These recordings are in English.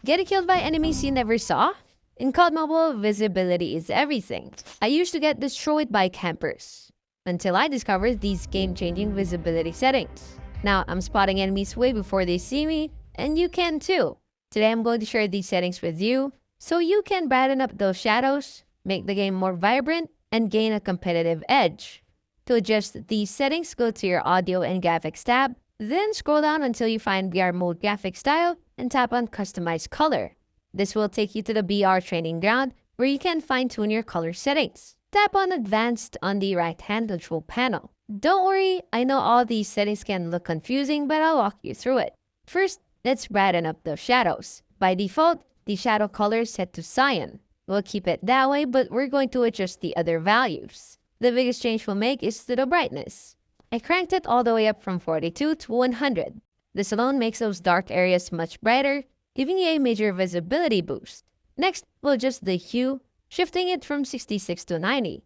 Getting killed by enemies you never saw? In COD Mobile, visibility is everything. I used to get destroyed by campers until I discovered these game-changing visibility settings. Now, I'm spotting enemies way before they see me, and you can too. Today, I'm going to share these settings with you so you can brighten up those shadows, make the game more vibrant, and gain a competitive edge. To adjust these settings, go to your Audio and Graphics tab, then scroll down until you find VR Mode Graphic Style and tap on Customize Color. This will take you to the VR training ground where you can fine-tune your color settings. Tap on Advanced on the right-hand control panel. Don't worry, I know all these settings can look confusing, but I'll walk you through it. First, let's brighten up the shadows. By default, the shadow color is set to cyan. We'll keep it that way, but we're going to adjust the other values. The biggest change we'll make is to the brightness. I cranked it all the way up from 42 to 100. This alone makes those dark areas much brighter, giving you a major visibility boost. Next, we'll adjust the hue, shifting it from 66 to 90.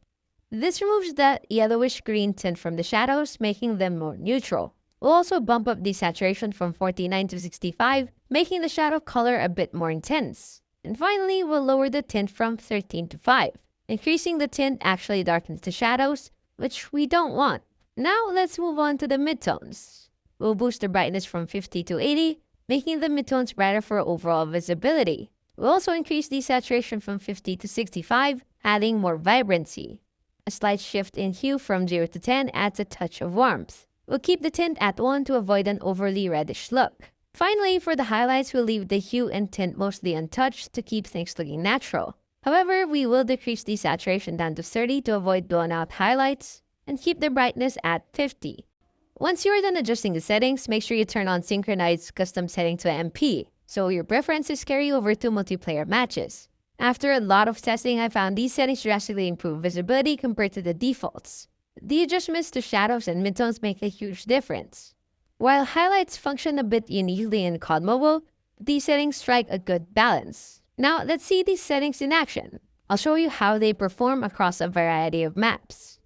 This removes that yellowish-green tint from the shadows, making them more neutral. We'll also bump up the saturation from 49 to 65, making the shadow color a bit more intense. And finally, we'll lower the tint from 13 to 5. Increasing the tint actually darkens the shadows, which we don't want. Now, let's move on to the midtones. We'll boost the brightness from 50 to 80, making the midtones brighter for overall visibility. We'll also increase the saturation from 50 to 65, adding more vibrancy. A slight shift in hue from 0 to 10 adds a touch of warmth. We'll keep the tint at 1 to avoid an overly reddish look. Finally, for the highlights, we'll leave the hue and tint mostly untouched to keep things looking natural. However, we will decrease the saturation down to 30 to avoid blown out highlights and keep the brightness at 50. Once you're done adjusting the settings, make sure you turn on Synchronize Custom Setting to MP, so your preferences carry over to multiplayer matches. After a lot of testing, I found these settings drastically improve visibility compared to the defaults. The adjustments to shadows and midtones make a huge difference. While highlights function a bit uniquely in COD Mobile, these settings strike a good balance. Now, let's see these settings in action. I'll show you how they perform across a variety of maps.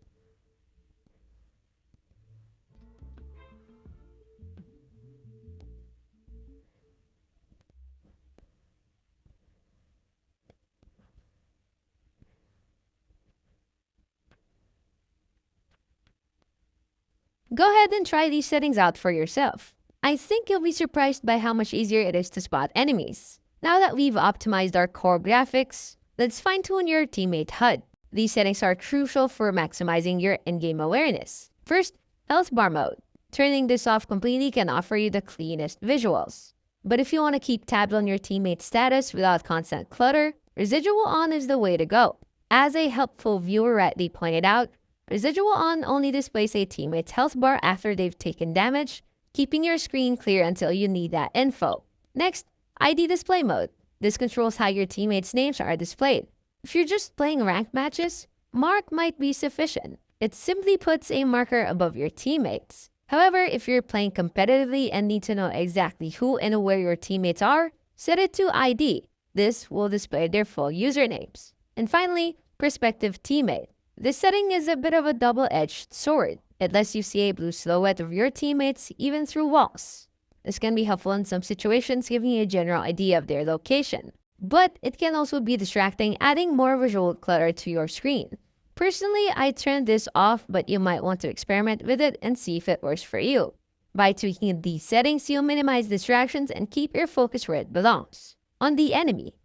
Go ahead and try these settings out for yourself. I think you'll be surprised by how much easier it is to spot enemies. Now that we've optimized our core graphics, let's fine-tune your teammate HUD. These settings are crucial for maximizing your in-game awareness. First, health bar mode. Turning this off completely can offer you the cleanest visuals. But if you want to keep tabs on your teammate's status without constant clutter, residual on is the way to go. As a helpful viewer rightly pointed out, residual on only displays a teammate's health bar after they've taken damage, keeping your screen clear until you need that info. Next, ID display mode. This controls how your teammates' names are displayed. If you're just playing ranked matches, mark might be sufficient. It simply puts a marker above your teammates. However, if you're playing competitively and need to know exactly who and where your teammates are, set it to ID. This will display their full usernames. And finally, perspective teammate. This setting is a bit of a double-edged sword. It lets you see a blue silhouette of your teammates even through walls. This can be helpful in some situations, giving you a general idea of their location. But it can also be distracting, adding more visual clutter to your screen. Personally, I turned this off, but you might want to experiment with it and see if it works for you. By tweaking these settings, you'll minimize distractions and keep your focus where it belongs, on the enemy.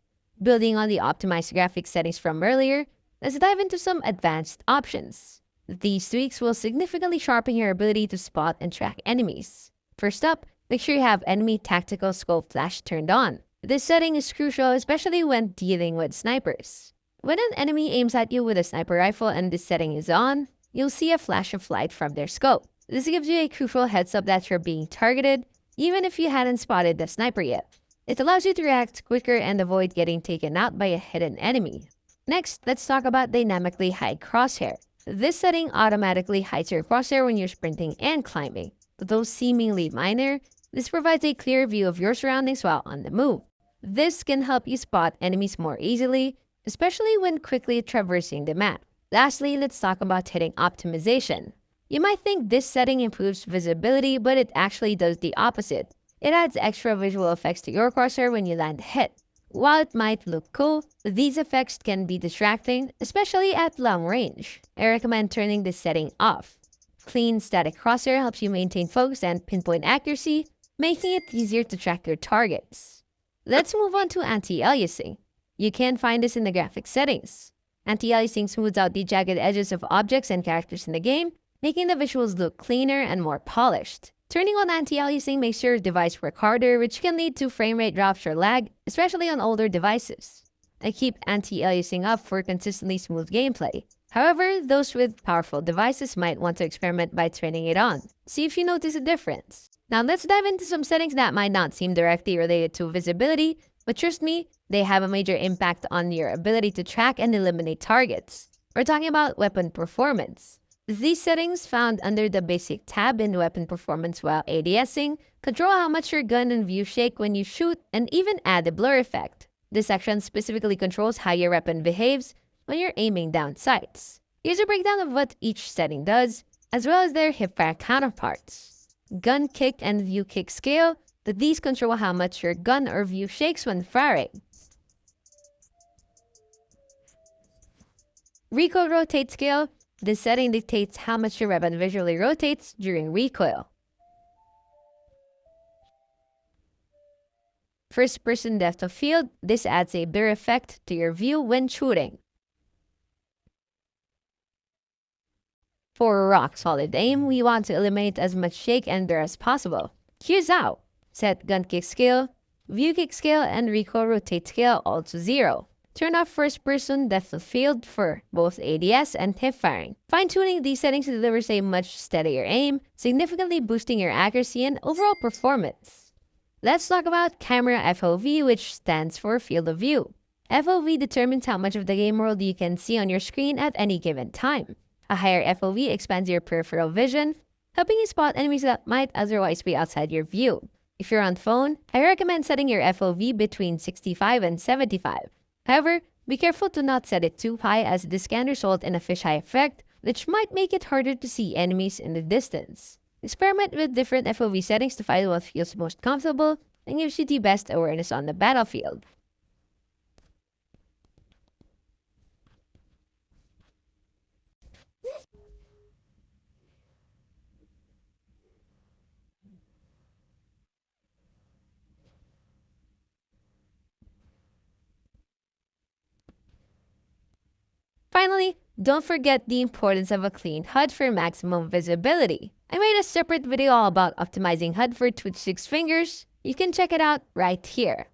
Building on the optimized graphics settings from earlier, let's dive into some advanced options. These tweaks will significantly sharpen your ability to spot and track enemies. First up, make sure you have Enemy Tactical Scope Flash turned on. This setting is crucial, especially when dealing with snipers. When an enemy aims at you with a sniper rifle and this setting is on, you'll see a flash of light from their scope. This gives you a crucial heads up that you're being targeted, even if you hadn't spotted the sniper yet. It allows you to react quicker and avoid getting taken out by a hidden enemy. Next, let's talk about Dynamically Hide Crosshair. This setting automatically hides your crosshair when you're sprinting and climbing. Though seemingly minor, this provides a clear view of your surroundings while on the move. This can help you spot enemies more easily, especially when quickly traversing the map. Lastly, let's talk about hitting optimization. You might think this setting improves visibility, but it actually does the opposite. It adds extra visual effects to your crosshair when you land a hit. While it might look cool, these effects can be distracting, especially at long range. I recommend turning this setting off. Clean static crosshair helps you maintain focus and pinpoint accuracy, making it easier to track your targets. Let's move on to anti-aliasing. You can find this in the graphic settings. Anti-aliasing smooths out the jagged edges of objects and characters in the game, making the visuals look cleaner and more polished. Turning on anti-aliasing makes your device work harder, which can lead to frame rate drops or lag, especially on older devices. I keep anti-aliasing up for consistently smooth gameplay. However, those with powerful devices might want to experiment by turning it on. See if you notice a difference. Now let's dive into some settings that might not seem directly related to visibility, but trust me, they have a major impact on your ability to track and eliminate targets. We're talking about weapon performance. These settings, found under the Basic tab in Weapon Performance while ADSing, control how much your gun and view shake when you shoot and even add a blur effect. This section specifically controls how your weapon behaves when you're aiming down sights. Here's a breakdown of what each setting does, as well as their hipfire counterparts. Gun kick and view kick scale, that these control how much your gun or view shakes when firing. Recoil rotate scale, this setting dictates how much your weapon visually rotates during recoil. First-person depth of field, this adds a blur effect to your view when shooting. For rock-solid aim, we want to eliminate as much shake and blur as possible. Here's how. Set gun kick scale, view kick scale, and recoil rotate scale all to 0. Turn off first-person depth of field for both ADS and hip firing. Fine-tuning these settings delivers a much steadier aim, significantly boosting your accuracy and overall performance. Let's talk about camera FOV, which stands for field of view. FOV determines how much of the game world you can see on your screen at any given time. A higher FOV expands your peripheral vision, helping you spot enemies that might otherwise be outside your view. If you're on phone, I recommend setting your FOV between 65 and 75. However, be careful to not set it too high, as this can result in a fisheye effect, which might make it harder to see enemies in the distance. Experiment with different FOV settings to find what feels most comfortable and gives you the best awareness on the battlefield. Finally, don't forget the importance of a clean HUD for maximum visibility. I made a separate video all about optimizing HUD for Twitch 6 fingers. You can check it out right here.